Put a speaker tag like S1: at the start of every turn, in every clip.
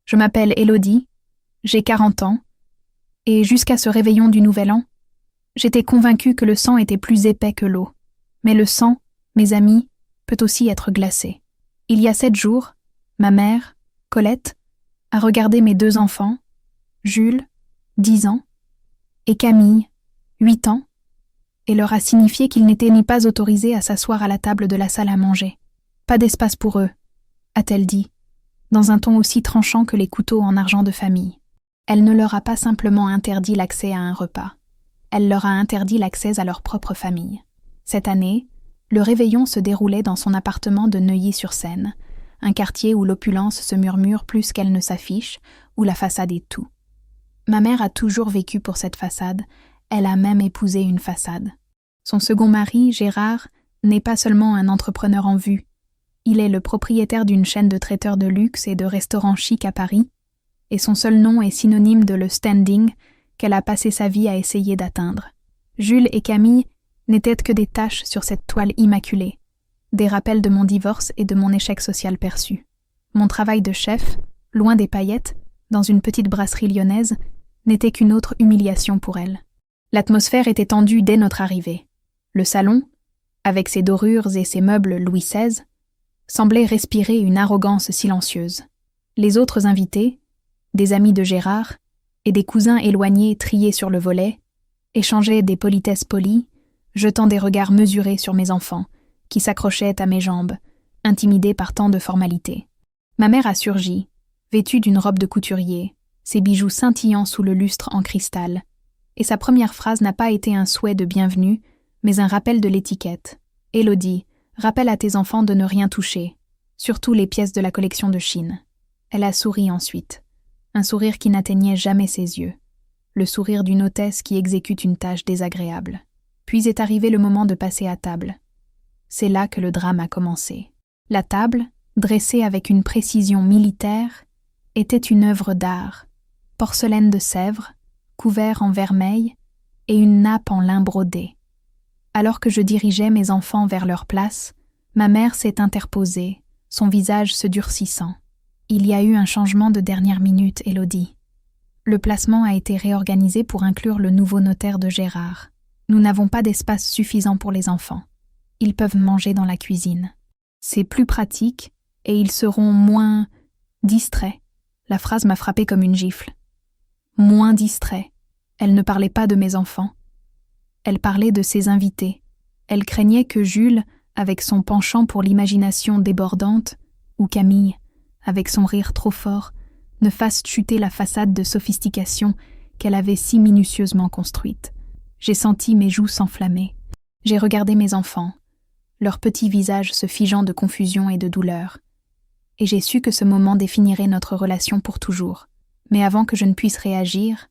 S1: Je m'appelle Élodie, j'ai 40 ans, et jusqu'à ce réveillon du Nouvel An, j'étais convaincue que le sang était plus épais que l'eau. Mais le sang, mes amis, peut aussi être glacé. Il y a 7 jours, ma mère, Colette, a regardé mes 2 enfants, Jules, 10 ans, et Camille, 8 ans, et leur a signifié qu'ils n'étaient ni pas autorisés à s'asseoir à la table de la salle à manger. Pas d'espace pour eux, a-t-elle dit, dans un ton aussi tranchant que les couteaux en argent de famille. Elle ne leur a pas simplement interdit l'accès à un repas. Elle leur a interdit l'accès à leur propre famille. Cette année, le réveillon se déroulait dans son appartement de Neuilly-sur-Seine, un quartier où l'opulence se murmure plus qu'elle ne s'affiche, où la façade est tout. Ma mère a toujours vécu pour cette façade, elle a même épousé une façade. Son second mari, Gérard, n'est pas seulement un entrepreneur en vue. Il est le propriétaire d'une chaîne de traiteurs de luxe et de restaurants chics à Paris, et son seul nom est synonyme de le standing qu'elle a passé sa vie à essayer d'atteindre. Jules et Camille n'étaient que des taches sur cette toile immaculée, des rappels de mon divorce et de mon échec social perçu. Mon travail de chef, loin des paillettes, dans une petite brasserie lyonnaise, n'était qu'une autre humiliation pour elle. L'atmosphère était tendue dès notre arrivée. Le salon, avec ses dorures et ses meubles Louis XVI, semblait respirer une arrogance silencieuse. Les autres invités, des amis de Gérard et des cousins éloignés triés sur le volet, échangeaient des politesses polies, jetant des regards mesurés sur mes enfants, qui s'accrochaient à mes jambes, intimidés par tant de formalités. Ma mère a surgi, vêtue d'une robe de couturier, ses bijoux scintillant sous le lustre en cristal, et sa première phrase n'a pas été un souhait de bienvenue, mais un rappel de l'étiquette. « Élodie, rappelle à tes enfants de ne rien toucher, surtout les pièces de la collection de Chine. » Elle a souri ensuite, un sourire qui n'atteignait jamais ses yeux, le sourire d'une hôtesse qui exécute une tâche désagréable. Puis est arrivé le moment de passer à table. C'est là que le drame a commencé. La table, dressée avec une précision militaire, était une œuvre d'art, porcelaine de Sèvres, couvert en vermeil et une nappe en lin brodé. Alors que je dirigeais mes enfants vers leur place, ma mère s'est interposée, son visage se durcissant. Il y a eu un changement de dernière minute, Élodie. Le placement a été réorganisé pour inclure le nouveau notaire de Gérard. Nous n'avons pas d'espace suffisant pour les enfants. Ils peuvent manger dans la cuisine. C'est plus pratique et ils seront moins distraits. La phrase m'a frappée comme une gifle. Moins distraits. Elle ne parlait pas de mes enfants. Elle parlait de ses invités. Elle craignait que Jules, avec son penchant pour l'imagination débordante, ou Camille, avec son rire trop fort, ne fasse chuter la façade de sophistication qu'elle avait si minutieusement construite. J'ai senti mes joues s'enflammer. J'ai regardé mes enfants, leurs petits visages se figeant de confusion et de douleur. Et j'ai su que ce moment définirait notre relation pour toujours. Mais avant que je ne puisse réagir,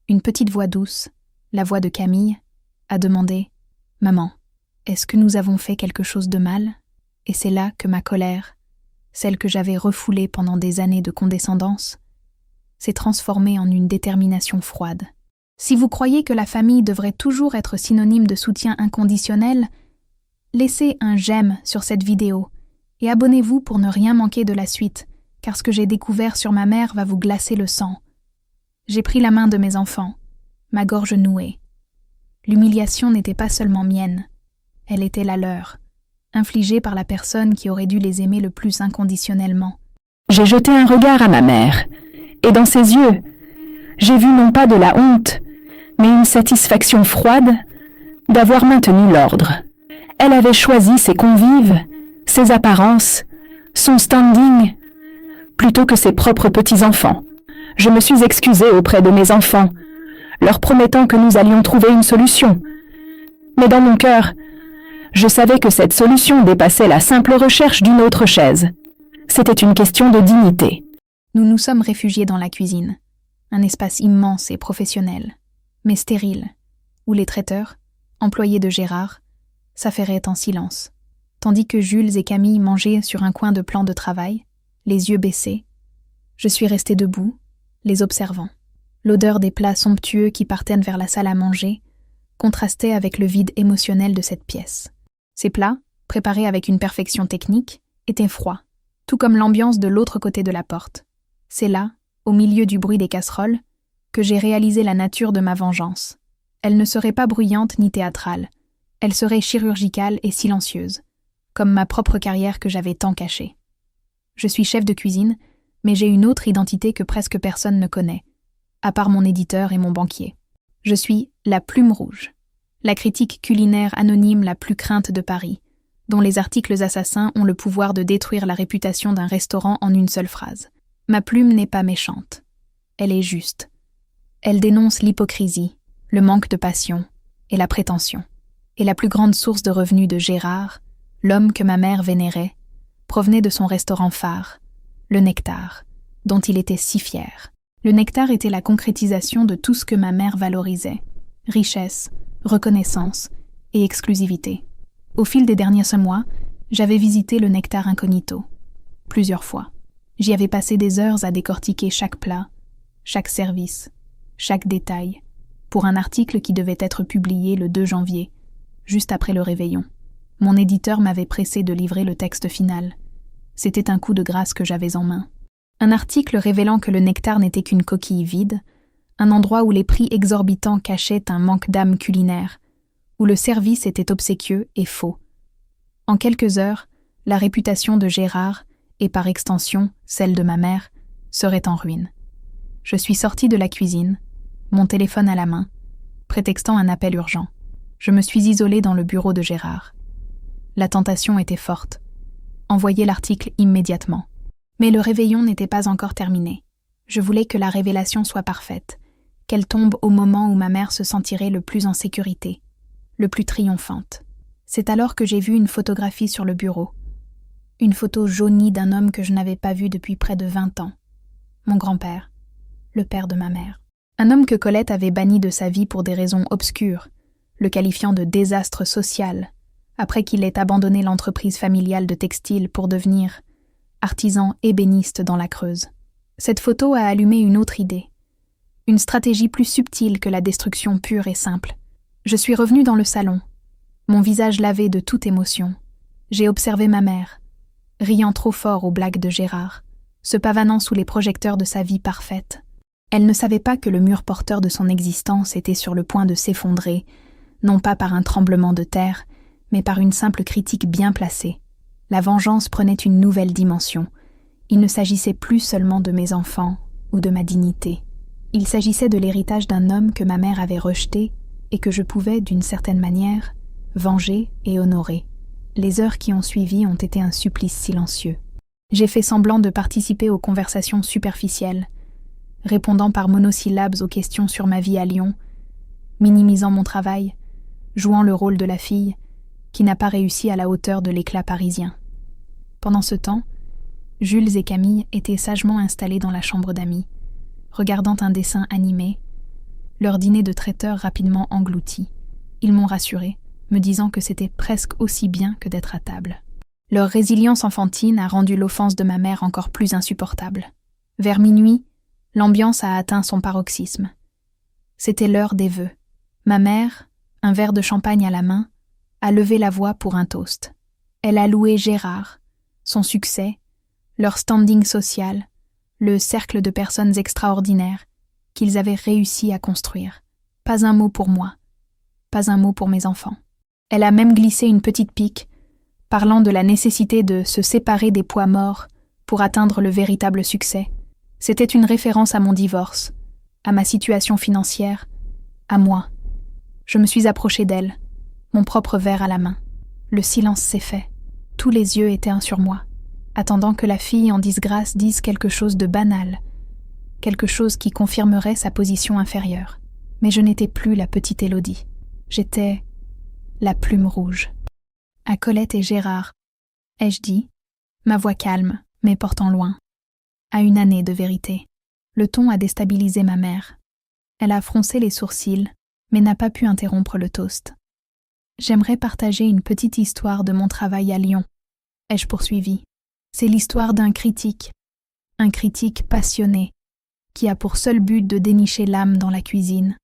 S1: une petite voix douce, la voix de Camille, a demandé « Maman, est-ce que nous avons fait quelque chose de mal ?» Et c'est là que ma colère, celle que j'avais refoulée pendant des années de condescendance, s'est transformée en une détermination froide. Si vous croyez que la famille devrait toujours être synonyme de soutien inconditionnel, laissez un j'aime sur cette vidéo et abonnez-vous pour ne rien manquer de la suite, car ce que j'ai découvert sur ma mère va vous glacer le sang. J'ai pris la main de mes enfants, ma gorge nouée. L'humiliation n'était pas seulement mienne, elle était la leur, infligée par la personne qui aurait dû les aimer le plus inconditionnellement.
S2: J'ai jeté un regard à ma mère, et dans ses yeux, j'ai vu non pas de la honte, mais une satisfaction froide d'avoir maintenu l'ordre. Elle avait choisi ses convives, ses apparences, son standing, plutôt que ses propres petits-enfants. Je me suis excusée auprès de mes enfants, leur promettant que nous allions trouver une solution. Mais dans mon cœur, je savais que cette solution dépassait la simple recherche d'une autre chaise. C'était une question de dignité.
S1: Nous nous sommes réfugiés dans la cuisine, un espace immense et professionnel, mais stérile, où les traiteurs, employés de Gérard, s'affairaient en silence, tandis que Jules et Camille mangeaient sur un coin de plan de travail, les yeux baissés. Je suis restée debout, les observant. L'odeur des plats somptueux qui partaient vers la salle à manger contrastait avec le vide émotionnel de cette pièce. Ces plats, préparés avec une perfection technique, étaient froids, tout comme l'ambiance de l'autre côté de la porte. C'est là, au milieu du bruit des casseroles, que j'ai réalisé la nature de ma vengeance. Elle ne serait pas bruyante ni théâtrale, elle serait chirurgicale et silencieuse, comme ma propre carrière que j'avais tant cachée. Je suis chef de cuisine, mais j'ai une autre identité que presque personne ne connaît, à part mon éditeur et mon banquier. Je suis la Plume Rouge, la critique culinaire anonyme la plus crainte de Paris, dont les articles assassins ont le pouvoir de détruire la réputation d'un restaurant en une seule phrase. Ma plume n'est pas méchante, elle est juste. Elle dénonce l'hypocrisie, le manque de passion et la prétention. Et la plus grande source de revenus de Gérard, l'homme que ma mère vénérait, provenait de son restaurant phare, le Nectar, dont il était si fier. Le Nectar était la concrétisation de tout ce que ma mère valorisait, richesse, reconnaissance et exclusivité. Au fil des derniers mois, j'avais visité le Nectar incognito, plusieurs fois. J'y avais passé des heures à décortiquer chaque plat, chaque service, chaque détail, pour un article qui devait être publié le 2 janvier, juste après le réveillon. Mon éditeur m'avait pressé de livrer le texte final. C'était un coup de grâce que j'avais en main. Un article révélant que le Nectar n'était qu'une coquille vide, un endroit où les prix exorbitants cachaient un manque d'âme culinaire, où le service était obséquieux et faux. En quelques heures, la réputation de Gérard, et par extension celle de ma mère, serait en ruine. Je suis sortie de la cuisine, mon téléphone à la main, prétextant un appel urgent. Je me suis isolée dans le bureau de Gérard. La tentation était forte. Envoyer l'article immédiatement. Mais le réveillon n'était pas encore terminé. Je voulais que la révélation soit parfaite, qu'elle tombe au moment où ma mère se sentirait le plus en sécurité, le plus triomphante. C'est alors que j'ai vu une photographie sur le bureau. Une photo jaunie d'un homme que je n'avais pas vu depuis près de 20 ans. Mon grand-père, le père de ma mère. Un homme que Colette avait banni de sa vie pour des raisons obscures, le qualifiant de désastre social, après qu'il ait abandonné l'entreprise familiale de textile pour devenir artisan ébéniste dans la Creuse. Cette photo a allumé une autre idée, une stratégie plus subtile que la destruction pure et simple. Je suis revenue dans le salon, mon visage lavé de toute émotion. J'ai observé ma mère, riant trop fort aux blagues de Gérard, se pavanant sous les projecteurs de sa vie parfaite. Elle ne savait pas que le mur porteur de son existence était sur le point de s'effondrer, non pas par un tremblement de terre, mais par une simple critique bien placée. La vengeance prenait une nouvelle dimension. Il ne s'agissait plus seulement de mes enfants ou de ma dignité. Il s'agissait de l'héritage d'un homme que ma mère avait rejeté et que je pouvais, d'une certaine manière, venger et honorer. Les heures qui ont suivi ont été un supplice silencieux. J'ai fait semblant de participer aux conversations superficielles, répondant par monosyllabes aux questions sur ma vie à Lyon, minimisant mon travail, jouant le rôle de la fille qui n'a pas réussi à la hauteur de l'éclat parisien. Pendant ce temps, Jules et Camille étaient sagement installés dans la chambre d'amis, regardant un dessin animé, leur dîner de traiteur rapidement englouti. Ils m'ont rassuré, me disant que c'était presque aussi bien que d'être à table. Leur résilience enfantine a rendu l'offense de ma mère encore plus insupportable. Vers minuit, l'ambiance a atteint son paroxysme. C'était l'heure des vœux. Ma mère, un verre de champagne à la main, a levé la voix pour un toast. Elle a loué Gérard, son succès, leur standing social, le cercle de personnes extraordinaires qu'ils avaient réussi à construire. Pas un mot pour moi, pas un mot pour mes enfants. Elle a même glissé une petite pique, parlant de la nécessité de se séparer des poids morts pour atteindre le véritable succès. C'était une référence à mon divorce, à ma situation financière, à moi. Je me suis approchée d'elle, mon propre verre à la main. Le silence s'est fait. Tous les yeux étaient sur moi, attendant que la fille en disgrâce dise quelque chose de banal, quelque chose qui confirmerait sa position inférieure. Mais je n'étais plus la petite Élodie. J'étais la Plume Rouge. À Colette et Gérard, ai-je dit, ma voix calme, mais portant loin. À une année de vérité. Le ton a déstabilisé ma mère. Elle a froncé les sourcils, mais n'a pas pu interrompre le toast. J'aimerais partager une petite histoire de mon travail à Lyon, ai-je poursuivi. C'est l'histoire d'un critique passionné, qui a pour seul but de dénicher l'âme dans la cuisine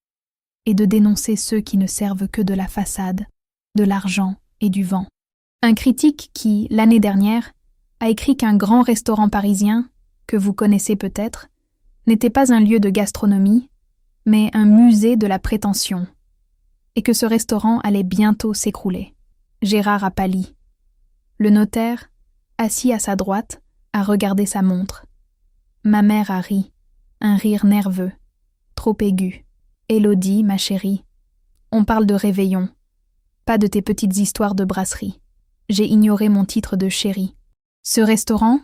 S1: et de dénoncer ceux qui ne servent que de la façade, de l'argent et du vent. Un critique qui, l'année dernière, a écrit qu'un grand restaurant parisien, que vous connaissez peut-être, n'était pas un lieu de gastronomie, mais un musée de la prétention, et que ce restaurant allait bientôt s'écrouler. Gérard a pâli. Le notaire, assis à sa droite, a regardé sa montre. Ma mère a ri, un rire nerveux, trop aigu. « Élodie, ma chérie, on parle de réveillon, pas de tes petites histoires de brasserie. » J'ai ignoré mon titre de chérie. « Ce restaurant ?»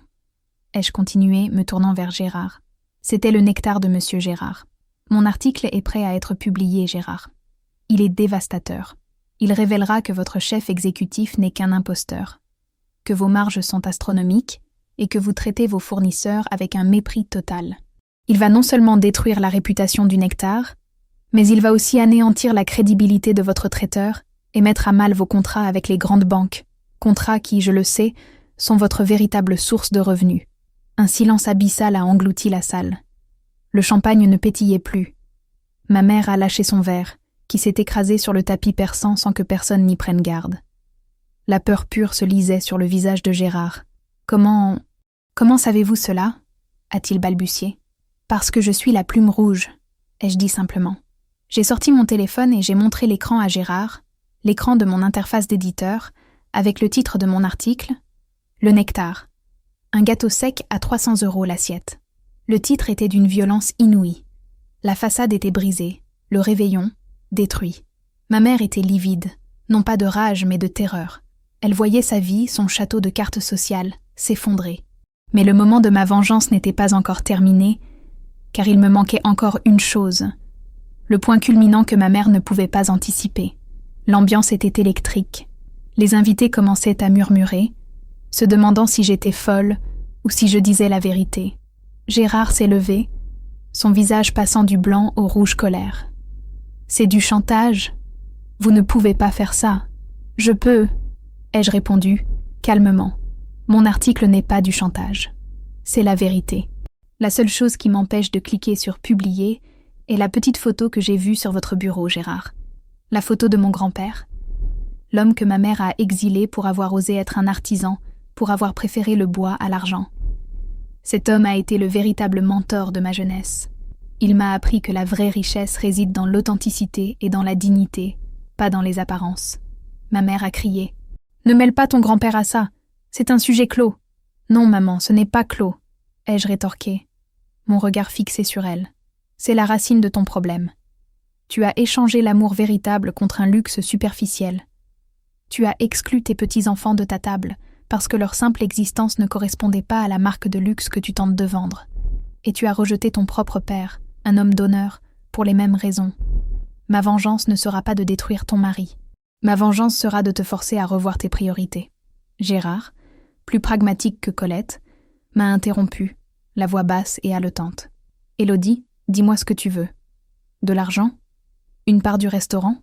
S1: ai-je continué, me tournant vers Gérard. C'était le nectar de Monsieur Gérard. Mon article est prêt à être publié, Gérard. Il est dévastateur. Il révélera que votre chef exécutif n'est qu'un imposteur, que vos marges sont astronomiques et que vous traitez vos fournisseurs avec un mépris total. Il va non seulement détruire la réputation du nectar, mais il va aussi anéantir la crédibilité de votre traiteur et mettre à mal vos contrats avec les grandes banques, contrats qui, je le sais, sont votre véritable source de revenus. Un silence abyssal a englouti la salle. Le champagne ne pétillait plus. Ma mère a lâché son verre, qui s'est écrasé sur le tapis persan sans que personne n'y prenne garde. La peur pure se lisait sur le visage de Gérard. « Comment savez-vous cela ?» a-t-il balbutié. « Parce que je suis la plume rouge », ai-je dit simplement. J'ai sorti mon téléphone et j'ai montré l'écran à Gérard, l'écran de mon interface d'éditeur, avec le titre de mon article, « Le nectar. Un gâteau sec à 300 € l'assiette. » Le titre était d'une violence inouïe. La façade était brisée, le réveillon, détruit. Ma mère était livide, non pas de rage mais de terreur. Elle voyait sa vie, son château de cartes sociales, s'effondrer. Mais le moment de ma vengeance n'était pas encore terminé, car il me manquait encore une chose. Le point culminant que ma mère ne pouvait pas anticiper. L'ambiance était électrique. Les invités commençaient à murmurer, se demandant si j'étais folle ou si je disais la vérité. Gérard s'est levé, son visage passant du blanc au rouge colère. « C'est du chantage. Vous ne pouvez pas faire ça. Je peux, » ai-je répondu, calmement. Mon article n'est pas du chantage. C'est la vérité. La seule chose qui m'empêche de cliquer sur « Publier » est la petite photo que j'ai vue sur votre bureau, Gérard. La photo de mon grand-père. L'homme que ma mère a exilé pour avoir osé être un artisan, pour avoir préféré le bois à l'argent. Cet homme a été le véritable mentor de ma jeunesse. Il m'a appris que la vraie richesse réside dans l'authenticité et dans la dignité, pas dans les apparences. Ma mère a crié. « Ne mêle pas ton grand-père à ça, c'est un sujet clos. »« Non, maman, ce n'est pas clos, » ai-je rétorqué, mon regard fixé sur elle. « C'est la racine de ton problème. Tu as échangé l'amour véritable contre un luxe superficiel. Tu as exclu tes petits-enfants de ta table parce que leur simple existence ne correspondait pas à la marque de luxe que tu tentes de vendre. Et tu as rejeté ton propre père, un homme d'honneur, pour les mêmes raisons. Ma vengeance ne sera pas de détruire ton mari. Ma vengeance sera de te forcer à revoir tes priorités. » Gérard, plus pragmatique que Colette, m'a interrompu, la voix basse et haletante. « Élodie, dis-moi ce que tu veux. De l'argent ? Une part du restaurant ?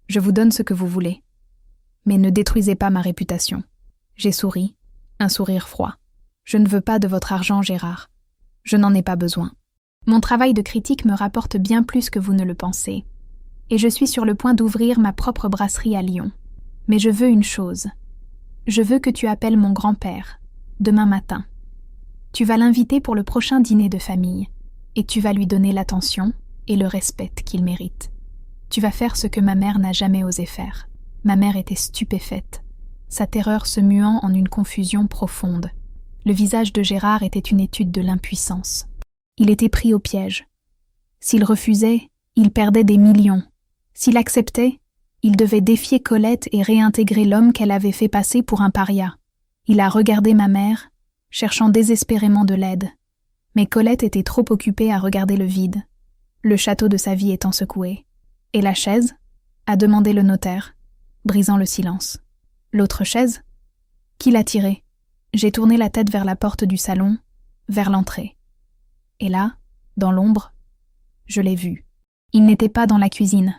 S1: Je vous donne ce que vous voulez. Mais ne détruisez pas ma réputation. » J'ai souri, un sourire froid. « Je ne veux pas de votre argent, Gérard. Je n'en ai pas besoin. Mon travail de critique me rapporte bien plus que vous ne le pensez. Et je suis sur le point d'ouvrir ma propre brasserie à Lyon. Mais je veux une chose. Je veux que tu appelles mon grand-père, demain matin. Tu vas l'inviter pour le prochain dîner de famille, et tu vas lui donner l'attention et le respect qu'il mérite. Tu vas faire ce que ma mère n'a jamais osé faire. » Ma mère était stupéfaite, sa terreur se muant en une confusion profonde. Le visage de Gérard était une étude de l'impuissance. Il était pris au piège. S'il refusait, il perdait des millions. S'il acceptait, il devait défier Colette et réintégrer l'homme qu'elle avait fait passer pour un paria. Il a regardé ma mère, cherchant désespérément de l'aide. Mais Colette était trop occupée à regarder le vide, le château de sa vie étant secoué. « Et la chaise ?» a demandé le notaire, brisant le silence. « L'autre chaise ? Qui l'a tirée ?» J'ai tourné la tête vers la porte du salon, vers l'entrée. Et là, dans l'ombre, je l'ai vu. Il n'était pas dans la cuisine.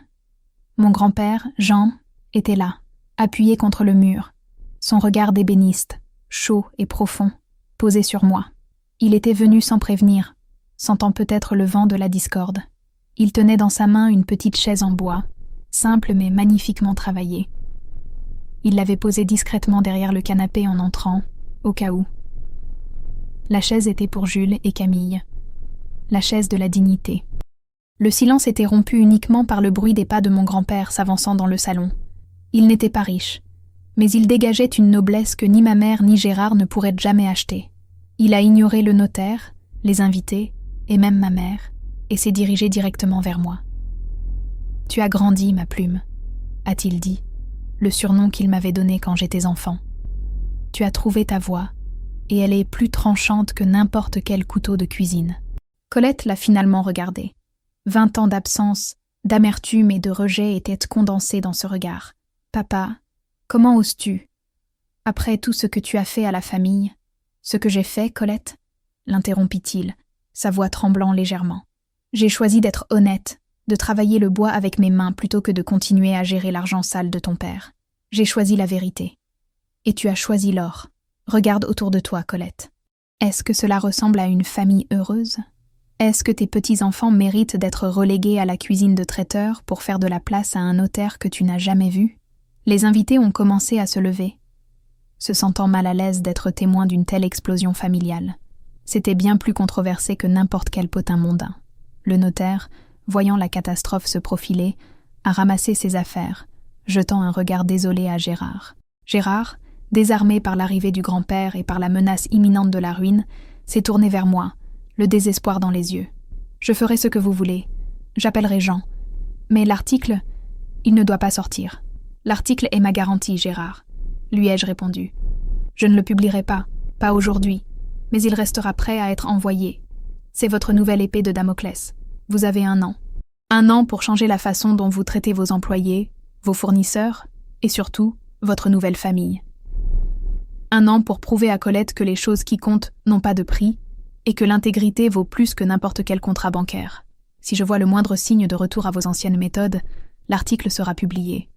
S1: Mon grand-père, Jean, était là, appuyé contre le mur, son regard d'ébéniste, chaud et profond, posé sur moi. Il était venu sans prévenir, sentant peut-être le vent de la discorde. Il tenait dans sa main une petite chaise en bois, simple mais magnifiquement travaillée. Il l'avait posée discrètement derrière le canapé en entrant, au cas où. La chaise était pour Jules et Camille. La chaise de la dignité. Le silence était rompu uniquement par le bruit des pas de mon grand-père s'avançant dans le salon. Il n'était pas riche, mais il dégageait une noblesse que ni ma mère ni Gérard ne pourraient jamais acheter. Il a ignoré le notaire, les invités, et même ma mère, et s'est dirigé directement vers moi. « Tu as grandi, ma plume », a-t-il dit, le surnom qu'il m'avait donné quand j'étais enfant. « Tu as trouvé ta voie, et elle est plus tranchante que n'importe quel couteau de cuisine. » Colette l'a finalement regardé. 20 ans d'absence, d'amertume et de rejet étaient condensés dans ce regard. « Papa, comment oses-tu? Après tout ce que tu as fait à la famille… » « Ce que j'ai fait, Colette ?» l'interrompit-il, sa voix tremblant légèrement. « J'ai choisi d'être honnête, de travailler le bois avec mes mains plutôt que de continuer à gérer l'argent sale de ton père. J'ai choisi la vérité. Et tu as choisi l'or. Regarde autour de toi, Colette. Est-ce que cela ressemble à une famille heureuse? Est-ce que tes petits-enfants méritent d'être relégués à la cuisine de traiteur pour faire de la place à un notaire que tu n'as jamais vu ?» Les invités ont commencé à se lever, se sentant mal à l'aise d'être témoins d'une telle explosion familiale. C'était bien plus controversé que n'importe quel potin mondain. Le notaire, voyant la catastrophe se profiler, a ramassé ses affaires, jetant un regard désolé à Gérard. Gérard, désarmé par l'arrivée du grand-père et par la menace imminente de la ruine, s'est tourné vers moi, le désespoir dans les yeux. « Je ferai ce que vous voulez. J'appellerai Jean. Mais l'article, il ne doit pas sortir. L'article est ma garantie, Gérard. » lui ai-je répondu. « Je ne le publierai pas aujourd'hui, mais il restera prêt à être envoyé. C'est votre nouvelle épée de Damoclès. Vous avez 1 an. 1 an pour changer la façon dont vous traitez vos employés, vos fournisseurs, et surtout, votre nouvelle famille. 1 an pour prouver à Colette que les choses qui comptent n'ont pas de prix, et que l'intégrité vaut plus que n'importe quel contrat bancaire. Si je vois le moindre signe de retour à vos anciennes méthodes, l'article sera publié.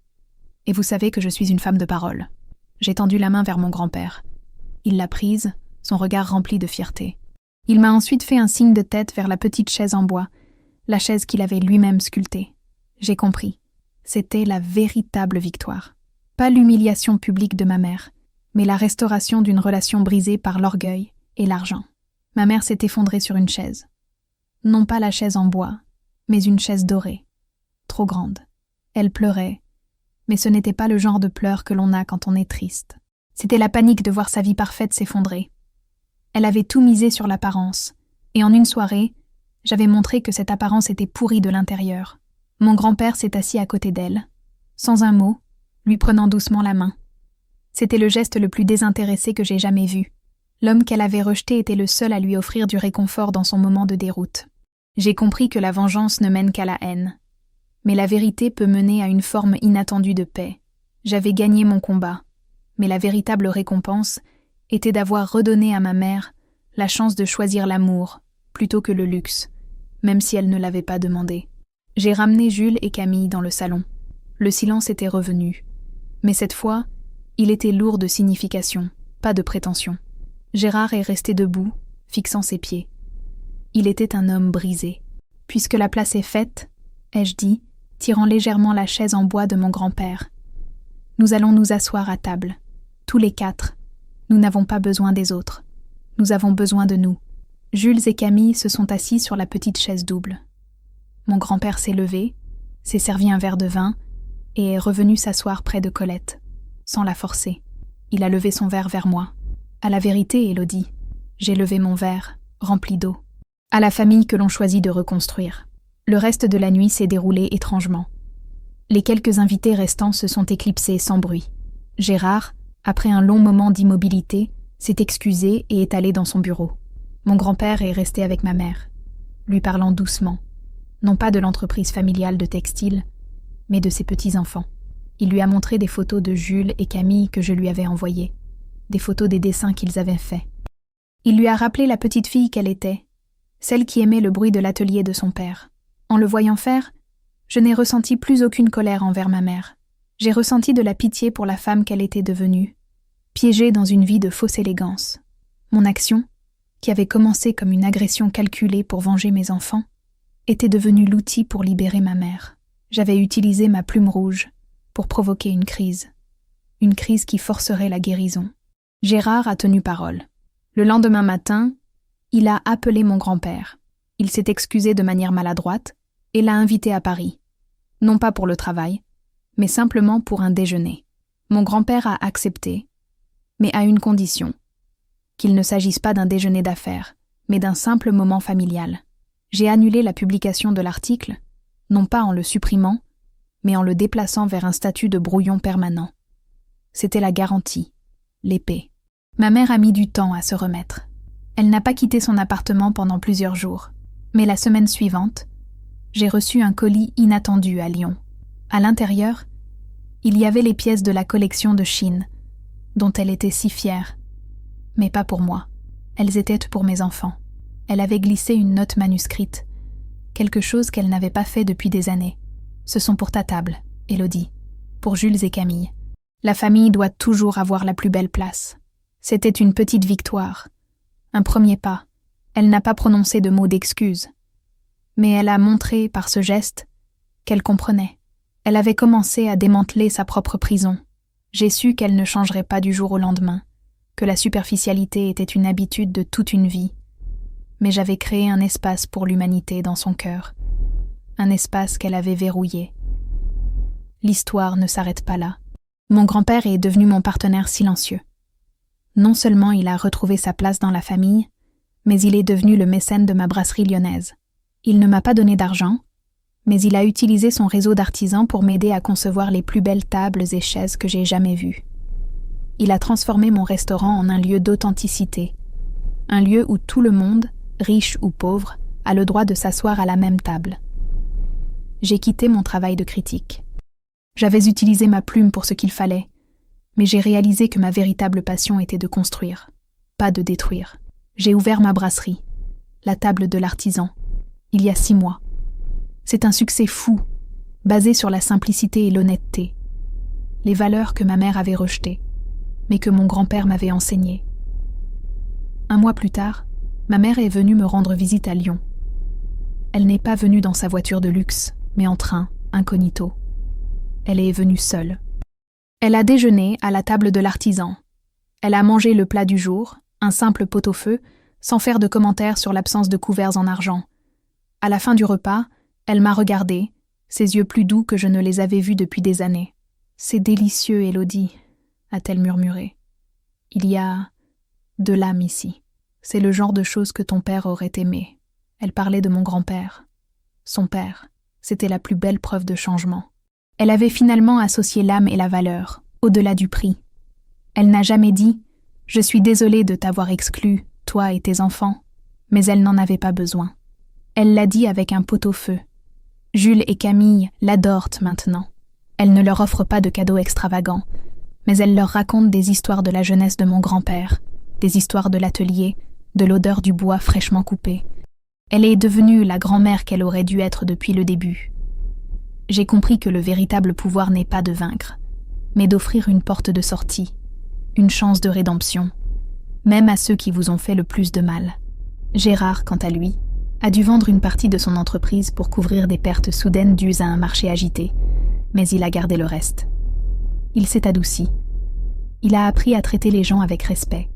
S1: Et vous savez que je suis une femme de parole. » J'ai tendu la main vers mon grand-père. Il l'a prise, son regard rempli de fierté. Il m'a ensuite fait un signe de tête vers la petite chaise en bois, la chaise qu'il avait lui-même sculptée. J'ai compris. C'était la véritable victoire. Pas l'humiliation publique de ma mère, mais la restauration d'une relation brisée par l'orgueil et l'argent. Ma mère s'est effondrée sur une chaise. Non pas la chaise en bois, mais une chaise dorée. Trop grande. Elle pleurait, mais ce n'était pas le genre de pleurs que l'on a quand on est triste. C'était la panique de voir sa vie parfaite s'effondrer. Elle avait tout misé sur l'apparence, et en une soirée, j'avais montré que cette apparence était pourrie de l'intérieur. Mon grand-père s'est assis à côté d'elle, sans un mot, lui prenant doucement la main. C'était le geste le plus désintéressé que j'ai jamais vu. L'homme qu'elle avait rejeté était le seul à lui offrir du réconfort dans son moment de déroute. J'ai compris que la vengeance ne mène qu'à la haine. Mais la vérité peut mener à une forme inattendue de paix. J'avais gagné mon combat, mais la véritable récompense était d'avoir redonné à ma mère la chance de choisir l'amour plutôt que le luxe, même si elle ne l'avait pas demandé. J'ai ramené Jules et Camille dans le salon. Le silence était revenu, mais cette fois, il était lourd de signification, pas de prétention. Gérard est resté debout, fixant ses pieds. Il était un homme brisé. « Puisque la place est faite, » ai-je dit, tirant légèrement la chaise en bois de mon grand-père. « Nous allons nous asseoir à table. Tous les 4. Nous n'avons pas besoin des autres. Nous avons besoin de nous. » Jules et Camille se sont assis sur la petite chaise double. Mon grand-père s'est levé, s'est servi un verre de vin et est revenu s'asseoir près de Colette, sans la forcer. Il a levé son verre vers moi. « À la vérité, Élodie, j'ai levé mon verre, rempli d'eau. À la famille que l'on choisit de reconstruire. » Le reste de la nuit s'est déroulé étrangement. Les quelques invités restants se sont éclipsés sans bruit. Gérard, après un long moment d'immobilité, s'est excusé et est allé dans son bureau. Mon grand-père est resté avec ma mère, lui parlant doucement, non pas de l'entreprise familiale de textile, mais de ses petits-enfants. Il lui a montré des photos de Jules et Camille que je lui avais envoyées, des photos des dessins qu'ils avaient faits. Il lui a rappelé la petite fille qu'elle était, celle qui aimait le bruit de l'atelier de son père. En le voyant faire, je n'ai ressenti plus aucune colère envers ma mère. J'ai ressenti de la pitié pour la femme qu'elle était devenue, piégée dans une vie de fausse élégance. Mon action, qui avait commencé comme une agression calculée pour venger mes enfants, était devenue l'outil pour libérer ma mère. J'avais utilisé ma plume rouge pour provoquer une crise qui forcerait la guérison. Gérard a tenu parole. Le lendemain matin, Il a appelé mon grand-père. Il s'est excusé de manière maladroite et l'a invité à Paris. Non pas pour le travail, mais simplement pour un déjeuner. Mon grand-père a accepté, mais à une condition, qu'il ne s'agisse pas d'un déjeuner d'affaires, mais d'un simple moment familial. J'ai annulé la publication de l'article, non pas en le supprimant, mais en le déplaçant vers un statut de brouillon permanent. C'était la garantie, l'épée. Ma mère a mis du temps à se remettre. Elle n'a pas quitté son appartement pendant plusieurs jours, mais la semaine suivante, j'ai reçu un colis inattendu à Lyon. À l'intérieur, il y avait les pièces de la collection de Chine, dont elle était si fière. Mais pas pour moi. Elles étaient pour mes enfants. Elle avait glissé une note manuscrite, quelque chose qu'elle n'avait pas fait depuis des années. Ce sont pour ta table, Élodie, pour Jules et Camille. La famille doit toujours avoir la plus belle place. C'était une petite victoire, un premier pas. Elle n'a pas prononcé de mots d'excuse. Mais elle a montré, par ce geste, qu'elle comprenait. Elle avait commencé à démanteler sa propre prison. J'ai su qu'elle ne changerait pas du jour au lendemain, que la superficialité était une habitude de toute une vie. Mais j'avais créé un espace pour l'humanité dans son cœur, un espace qu'elle avait verrouillé. L'histoire ne s'arrête pas là. Mon grand-père est devenu mon partenaire silencieux. Non seulement il a retrouvé sa place dans la famille, mais il est devenu le mécène de ma brasserie lyonnaise. Il ne m'a pas donné d'argent, mais il a utilisé son réseau d'artisans pour m'aider à concevoir les plus belles tables et chaises que j'ai jamais vues. Il a transformé mon restaurant en un lieu d'authenticité, un lieu où tout le monde, riche ou pauvre, a le droit de s'asseoir à la même table. J'ai quitté mon travail de critique. J'avais utilisé ma plume pour ce qu'il fallait, mais j'ai réalisé que ma véritable passion était de construire, pas de détruire. J'ai ouvert ma brasserie, la table de l'artisan, il y a 6 mois. C'est un succès fou, basé sur la simplicité et l'honnêteté, les valeurs que ma mère avait rejetées, mais que mon grand-père m'avait enseignées. 1 mois plus tard, ma mère est venue me rendre visite à Lyon. Elle n'est pas venue dans sa voiture de luxe, mais en train, incognito. Elle est venue seule. Elle a déjeuné à la table de l'artisan. Elle a mangé le plat du jour, un simple pot-au-feu, sans faire de commentaires sur l'absence de couverts en argent. À la fin du repas, elle m'a regardée, ses yeux plus doux que je ne les avais vus depuis des années. « C'est délicieux, Élodie », a-t-elle murmuré. « Il y a de l'âme ici. C'est le genre de choses que ton père aurait aimé. » Elle parlait de mon grand-père. Son père, c'était la plus belle preuve de changement. Elle avait finalement associé l'âme et la valeur, au-delà du prix. Elle n'a jamais dit « Je suis désolée de t'avoir exclu, toi et tes enfants », mais elle n'en avait pas besoin. Elle l'a dit avec un pot-au-feu. Jules et Camille l'adorent maintenant. Elle ne leur offre pas de cadeaux extravagants, mais elle leur raconte des histoires de la jeunesse de mon grand-père, des histoires de l'atelier, de l'odeur du bois fraîchement coupé. Elle est devenue la grand-mère qu'elle aurait dû être depuis le début. J'ai compris que le véritable pouvoir n'est pas de vaincre, mais d'offrir une porte de sortie, une chance de rédemption, même à ceux qui vous ont fait le plus de mal. Gérard, quant à lui, a dû vendre une partie de son entreprise pour couvrir des pertes soudaines dues à un marché agité, mais il a gardé le reste. Il s'est adouci. Il a appris à traiter les gens avec respect.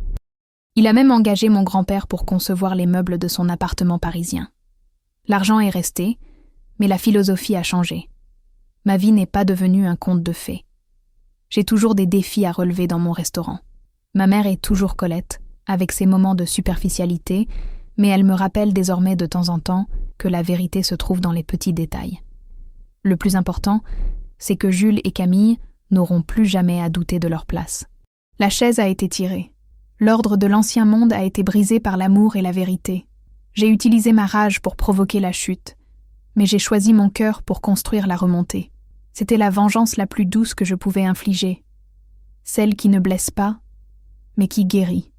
S1: Il a même engagé mon grand-père pour concevoir les meubles de son appartement parisien. L'argent est resté, mais la philosophie a changé. Ma vie n'est pas devenue un conte de fées. J'ai toujours des défis à relever dans mon restaurant. Ma mère est toujours Colette, avec ses moments de superficialité, mais elle me rappelle désormais de temps en temps que la vérité se trouve dans les petits détails. Le plus important, c'est que Jules et Camille n'auront plus jamais à douter de leur place. La chaise a été tirée. L'ordre de l'ancien monde a été brisé par l'amour et la vérité. J'ai utilisé ma rage pour provoquer la chute, mais j'ai choisi mon cœur pour construire la remontée. C'était la vengeance la plus douce que je pouvais infliger, celle qui ne blesse pas, mais qui guérit.